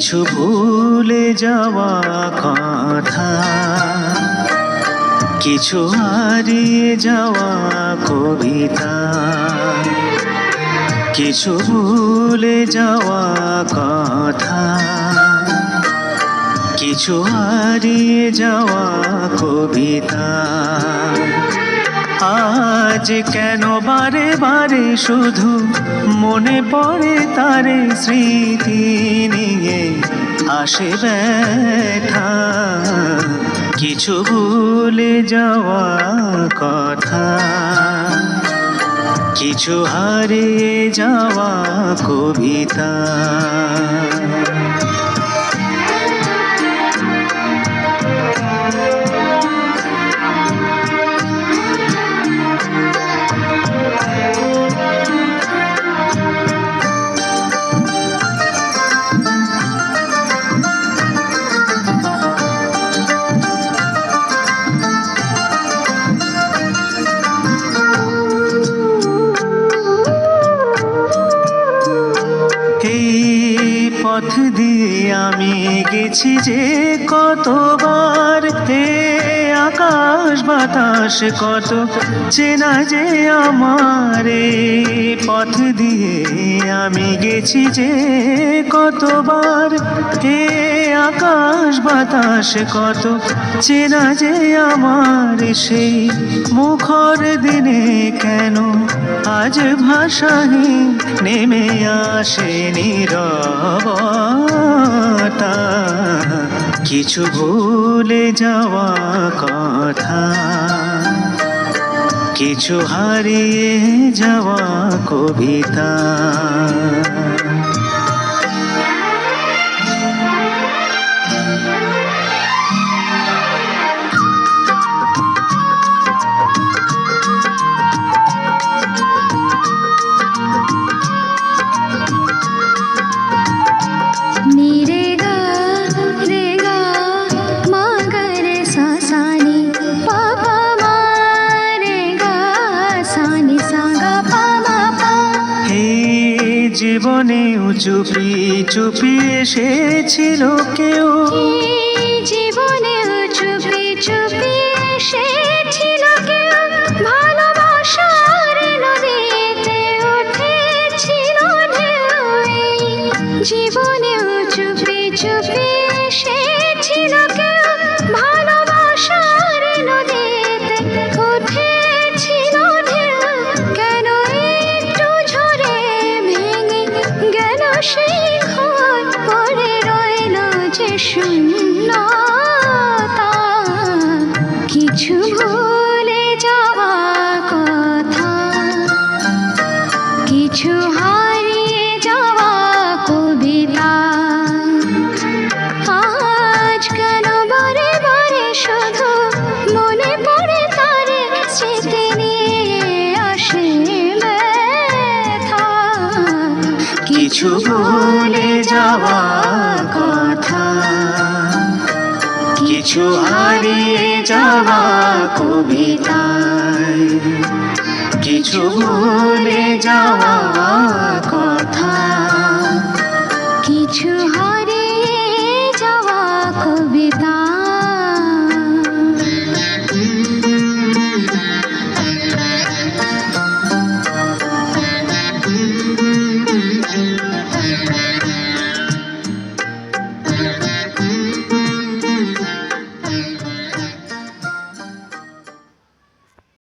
কিছু ভুলে যাওয়া কথা, কিছু হারিয়ে যাওয়া কবিতা, কিছু ভুলে যাওয়া কথা, কিছু হারিয়ে যাওয়া কবিতা। আজ কেন বারে বারে শুধু মনে পড়ে তারে স্মৃতি নিয়ে আসে ব্যথা। কিছু ভুলে যাওয়া কথা, কিছু হারিয়ে যাওয়া কবিতা। পথ দিয়ে আমি গেছি যে কতবার, হে আকাশ বাতাস কত চেনা যে আমার। পথ দিয়ে আমি গেছি যে কতবার, হে আকাশ বাতাস কত চেনা যে আমার। সেই মুখর দিনে কেন আজ ভাষাহীন নেমে আসে নীরবতা। কিছু ভুলে যাওয়া কথা, কিছু হারিয়ে যাওয়া কবিতা। জীবনেও চুপি চুপি এসেছিল কেউ, জীবনেও চুপি চুপি এসেছিল কেউ। ভালোবাসার নদীতে উঠেছিল ঢেউ। জীবনেও চুপি চুপি এসেছিল কেউ। ভালোবাসার নদীতে উঠেছিল ঢেউ। কেন একটু ঝরে ভেঙে গেল সেই ঘর, পড়ে রইল যে শূন্যতা। কিছু ভুলে যাওয়া কথা, কিছু হারিয়ে যাওয়া কবিতা। আজ কেন বারে বারে শুধু মনে পড়ে তারে স্মৃতি নিয়ে আসে ব্যথা। কিছু ভুলে যাওয়া কথা, কিছু হারিয়ে যাওয়া কবিতা। কিছু ভুলে যাওয়া